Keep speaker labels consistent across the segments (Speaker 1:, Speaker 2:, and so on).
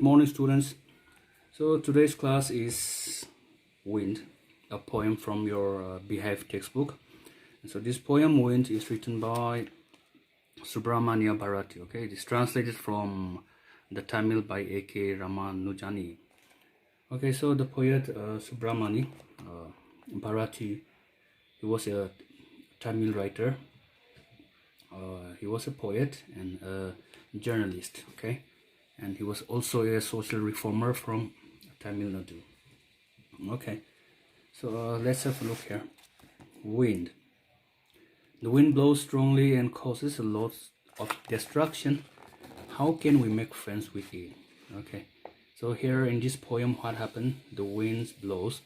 Speaker 1: morning, students. So today's class is Wind, a poem from your Beehive textbook. And so this poem Wind is written by Subramania Bharati. Okay, it is translated from the Tamil by A.K. Ramanujani. Okay, so the poet Subramani Bharati, he was a Tamil writer. He was a poet and a journalist. Okay, and he was also a social reformer from Tamil Nadu. Okay, so let's have a look here. Wind. The wind blows strongly and causes a lot of destruction. How can we make friends with it? Okay, so here in this poem, what happened? The wind blows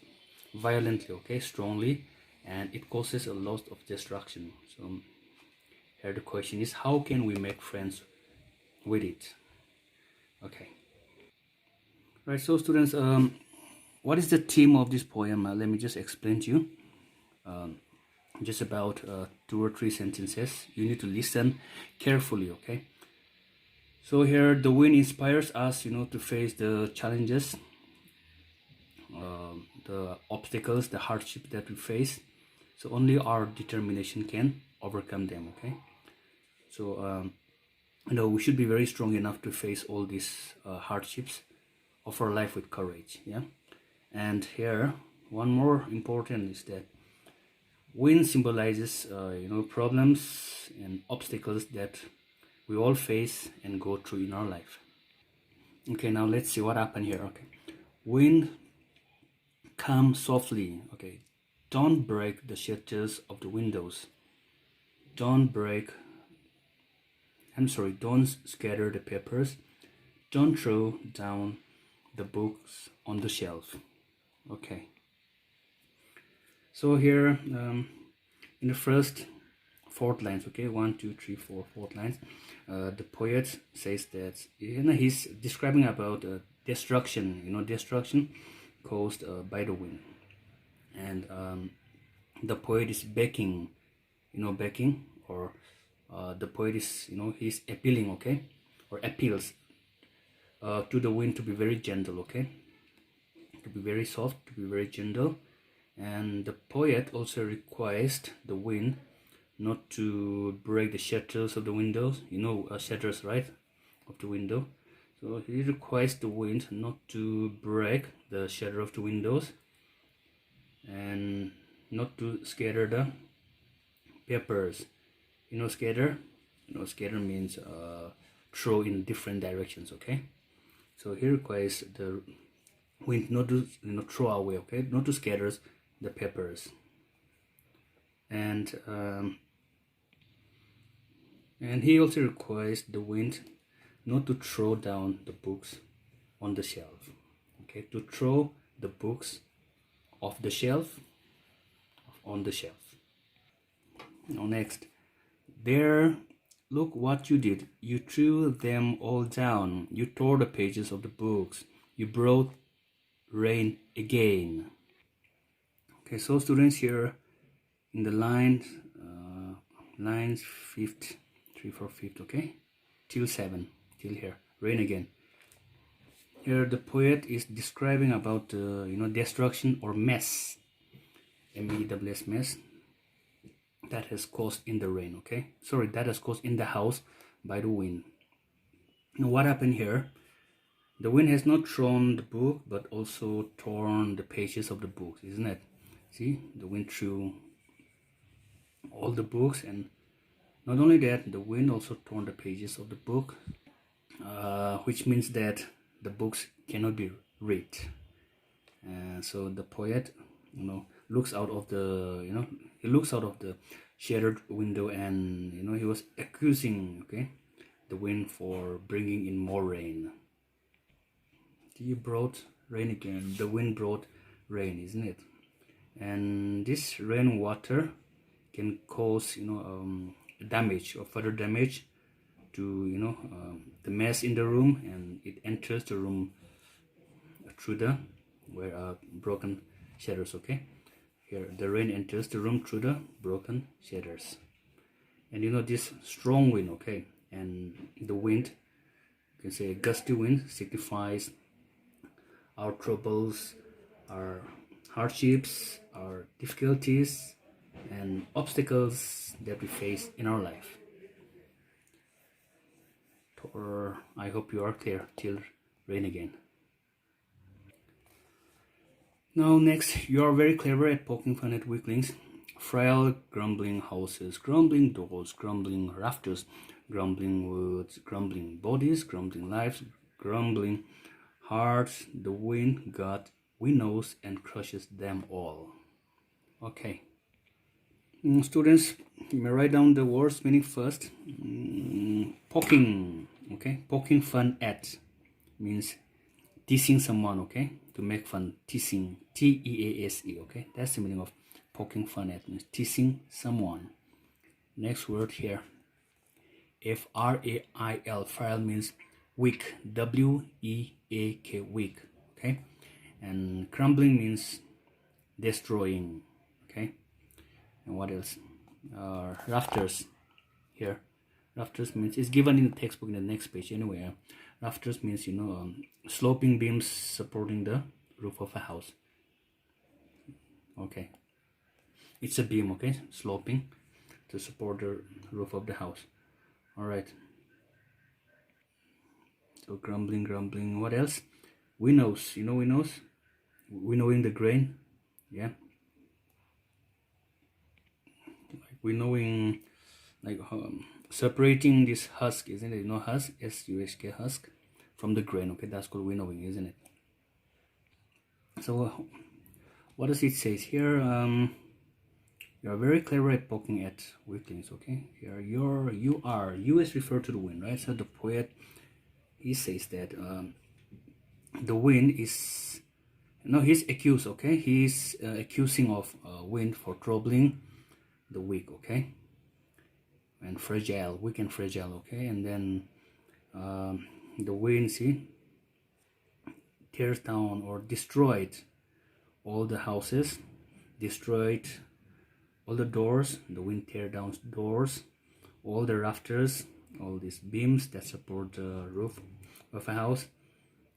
Speaker 1: violently, okay, strongly, and it causes a lot of destruction. So here the question is, how can we make friends with it? Okay. Right, so students, what is the theme of this poem? Let me just explain to you. Just about 2 or 3 sentences. You need to listen carefully, okay? So here the wind inspires us, to face the challenges, the obstacles, the hardship that we face. So only our determination can overcome them, okay? So, we should be very strong enough to face all these hardships of our life with courage, yeah? And here, one more important is that wind symbolizes, problems and obstacles that we all face and go through in our life. Okay, now let's see what happened here. Okay, wind, come softly. Okay, don't break the shutters of the windows. Don't scatter the papers. Don't throw down the books on the shelf. Okay. So here, in the first 4 lines, okay, 1, 2, 3, 4, 4 lines, the poet says that he's describing about destruction, destruction caused by the wind, and the poet is begging, or the poet is, he's appealing, okay, or appeals to the wind to be very gentle, okay, to be very soft, to be very gentle. And the poet also requires the wind not to break the shutters of the windows, shutters, right, of the window. So he requires the wind not to break the shutter of the windows and not to scatter the papers. Scatter means throw in different directions, okay? So he requires the wind not to throw away, okay, not to scatter the papers, and he also requires the wind not to throw down the books on the shelf, okay, to throw the books off the shelf, on the shelf. Now next, there, look what you did. You threw them all down. You tore the pages of the books. You brought rain again. Okay, so students, here in the lines 5th, 3, 4, 5th, okay, till 7, till here, rain again. Here the poet is describing about destruction or mess, M-E-S-S, mess, that has caused in the rain, okay, sorry, that has caused in the house by the wind. Now what happened here? The wind has not thrown the book, but also torn the pages of the book, isn't it? See, the wind threw all the books, and not only that, the wind also torn the pages of the book, which means that the books cannot be read. So the poet, looks out of the, he looks out of the shattered window, and he was accusing, okay, the wind for bringing in more rain. You brought rain again. The wind brought rain, isn't it? And this rainwater can cause damage or further damage to the mess in the room, and it enters the room through the broken shutters, okay. Here the rain enters the room through the broken shutters, and this strong wind, okay, and the wind, can say a gusty wind signifies our troubles, our hardships, our difficulties, and obstacles that we face in our life. Or I hope you are clear till rain again. Now next, you are very clever at poking fun at weaklings. Frail, grumbling houses, grumbling doors, grumbling rafters, grumbling woods, grumbling bodies, grumbling lives, grumbling hearts. The wind God winnows and crushes them all. Okay. Students, you may write down the words meaning first. Poking, okay? Poking fun at means teasing someone, okay? To make fun, teasing, T-E-A-S-E, okay? That's the meaning of poking fun at, means teasing someone. Next word here, F-R-A-I-L, frail means weak, W-E-A-K, weak, okay? And crumbling means destroying, okay? And what else? Rafters here. Rafters means, it's given in the textbook in the next page anyway. Rafters means, sloping beams supporting the roof of a house. Okay, it's a beam, okay, sloping to support the roof of the house. All right, so grumbling, what else? Winnows, winnows, winnowing the grain, yeah, like winnowing, like separating this husk, isn't it? Husk, S-U-S-K, husk, from the grain, okay? That's called winnowing, isn't it? So what does it say here? You are very clever at poking at weaklings, okay? Here, you is referred to the wind, right? So the poet, he says that the wind is, he's accused, okay? He's accusing of wind for troubling the weak, okay? And fragile, weak and fragile, okay? And then the wind, see, tears down or destroyed all the houses, destroyed all the doors. The wind tear down doors, all the rafters, all these beams that support the roof of a house,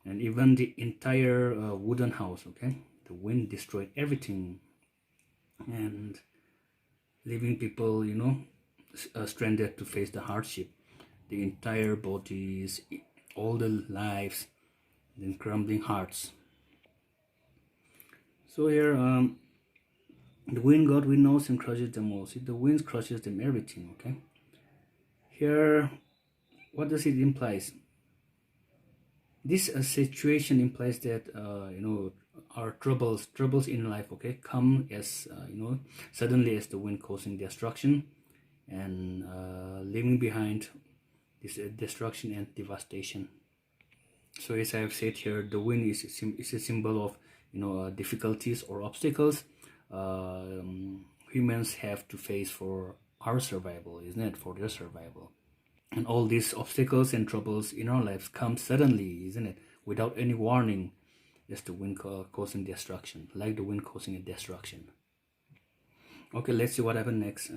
Speaker 1: and even the entire wooden house, okay? The wind destroyed everything and leaving people, stranded to face the hardship. The entire bodies, all the lives, then crumbling hearts. So here, the wind God winnows and crushes them all. See, the wind crushes them everything, okay? Here, what does it imply? This situation implies that, our troubles in life, okay, come as, suddenly as the wind causing destruction and leaving behind this destruction and devastation. So as I have said here, the wind is a symbol of, difficulties or obstacles humans have to face for our survival, isn't it? For their survival. And all these obstacles and troubles in our lives come suddenly, isn't it? Without any warning, as the wind causing destruction, like the wind causing a destruction. Okay, let's see what happened next.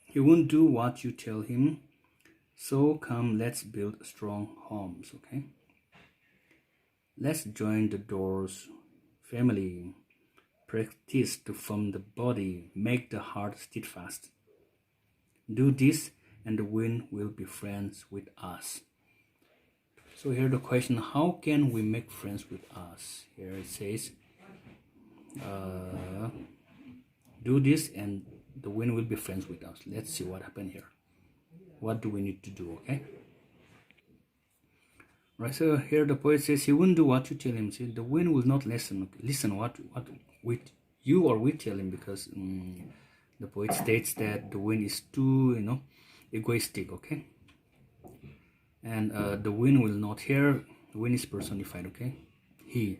Speaker 1: He won't do what you tell him, so come, let's build strong homes, okay? Let's join the doors, family, practice to form the body, make the heart steadfast. Do this and the wind will be friends with us. So here the question, how can we make friends with us? Here it says, do this and the wind will be friends with us. Let's see what happened here. What do we need to do, okay? Right, so here the poet says he wouldn't do what you tell him. See, the wind will not listen what we tell him, because the poet states that the wind is too, egoistic, okay? And the wind will not hear. The wind is personified, okay? He.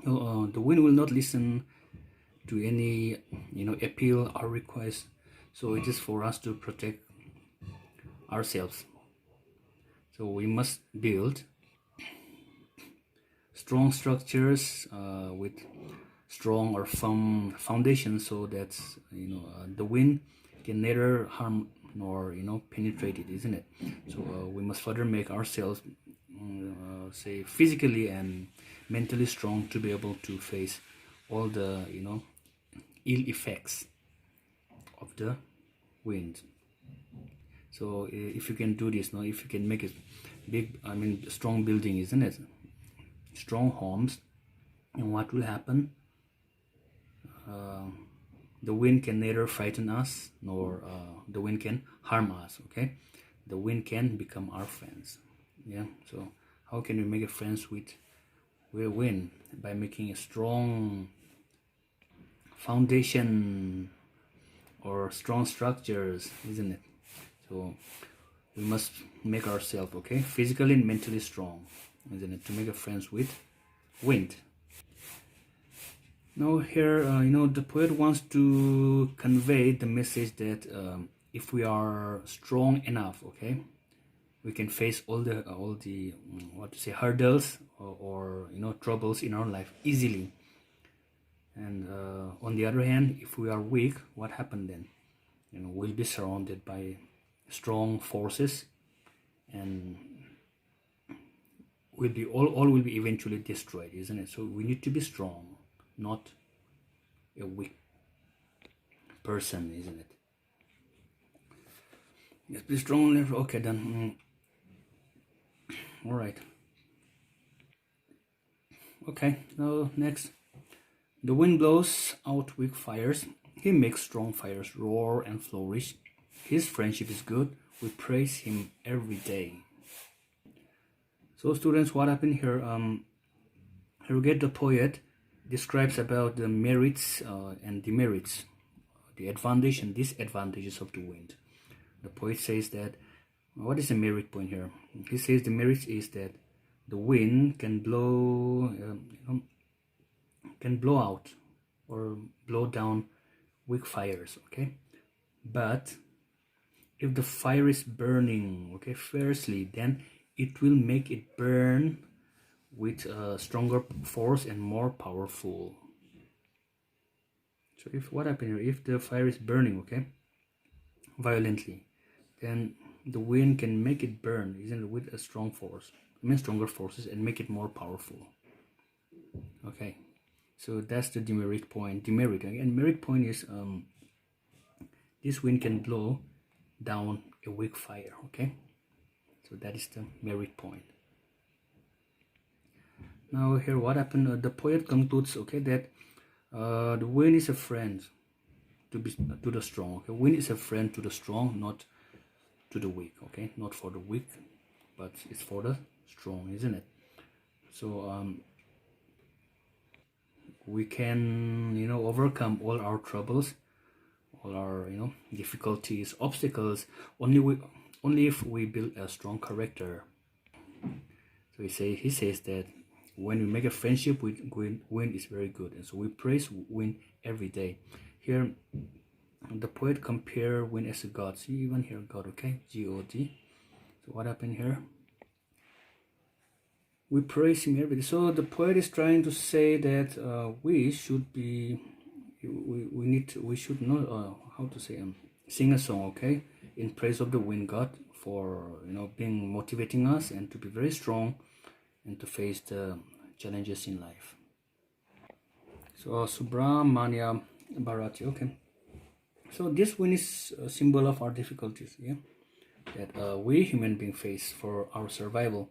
Speaker 1: The wind will not listen to any, appeal or request. So it is for us to protect ourselves. So we must build strong structures with strong or firm foundation, so that the wind can neither harm nor penetrate it, isn't it? So we must further make ourselves say physically and mentally strong to be able to face all the ill effects of the wind. So if you can do this, if you can make it big, strong building, isn't it? Strong homes, and what will happen? The wind can neither frighten us nor the wind can harm us. Okay, the wind can become our friends. Yeah. So how can we make a friends with wind? By making a strong foundation or strong structures, isn't it? So we must make ourselves physically and mentally strong, isn't it, to make a friends with wind. Now here, the poet wants to convey the message that if we are strong enough, we can face all the hurdles or troubles in our life easily. And on the other hand, if we are weak, what happened then? We'll be surrounded by strong forces, and all will be eventually destroyed, isn't it? So we need to be strong, not a weak person, isn't it? Yes, be strong. Okay, then. All right. Okay. Now next, the wind blows out weak fires. He makes strong fires roar and flourish. His friendship is good. We praise him every day. So students, what happened here? Here we get the poet describes about the merits and demerits, the advantage and disadvantages of the wind. The poet says that, what is the merit point here? He says the merit is that the wind can blow out or blow down weak fires, but if the fire is burning fiercely, then it will make it burn with stronger force and more powerful. So if what happened here, if the fire is burning violently, then the wind can make it burn, isn't it, with a strong force, stronger forces, and make it more powerful. Okay, so that's the demerit point. Demerit, and merit point is this wind can blow down a weak fire. So that is the merit point. Now here, what happened? The poet concludes that the wind is a friend to the strong. Wind is a friend to the strong, not to the weak. Not for the weak, but it's for the strong, isn't it? So we can overcome all our troubles, all our difficulties, obstacles, only if we build a strong character. So he says that when we make a friendship with wind is very good, and so we praise wind every day. Here the poet compare wind as a god. See, even here God, God. So what happened here? We praise him every day. So the poet is trying to say that we should be, we should know how to say sing a song, in praise of the wind god for being motivating us and to be very strong and to face the challenges in life. So Subramanya Bharati, so this wind is a symbol of our difficulties, that we human beings face for our survival.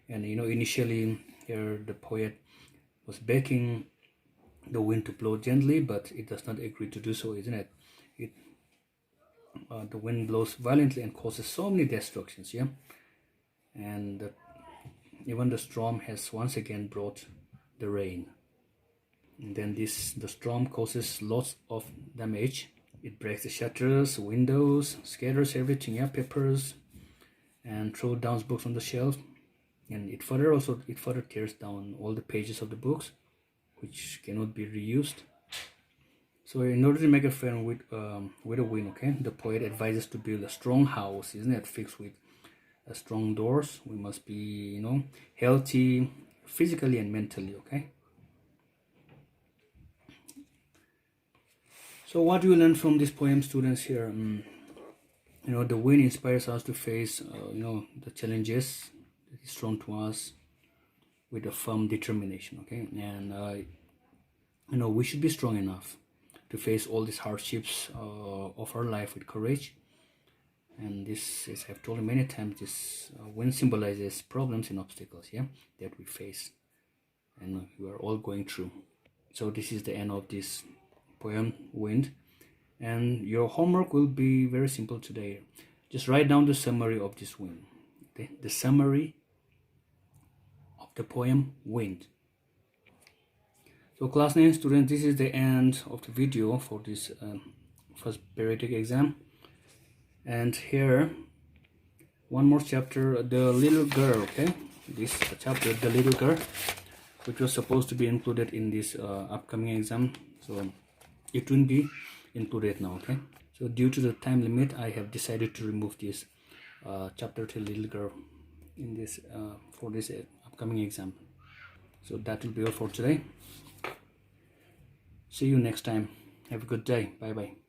Speaker 1: And initially here the poet was begging the wind to blow gently, but it does not agree to do so, isn't it? The wind blows violently and causes so many destructions, and even the storm has once again brought the rain. And then the storm causes lots of damage. It breaks the shutters, windows, scatters everything, papers, and throws down books on the shelf. And it further tears down all the pages of the books, which cannot be reused. So in order to make a friend with a wind, the poet advises to build a strong house, isn't it, fixed with strong doors. We must be healthy physically and mentally. So what do you learn from this poem, students, here? The wind inspires us to face the challenges that is thrown to us with a firm determination. Okay, and we should be strong enough to face all these hardships of our life with courage. And this, as I've told you many times, this wind symbolizes problems and obstacles, that we face and we are all going through. So this is the end of this poem, Wind. And your homework will be very simple today. Just write down the summary of this wind. Okay? The summary of the poem, Wind. So class 9 students, this is the end of the video for this first periodic exam. And here, one more chapter, The Little Girl, okay? This chapter, The Little Girl, which was supposed to be included in this upcoming exam. So it won't be included now, okay? So due to the time limit, I have decided to remove this chapter to Little Girl in this for this upcoming exam. So that will be all for today. See you next time. Have a good day. Bye bye.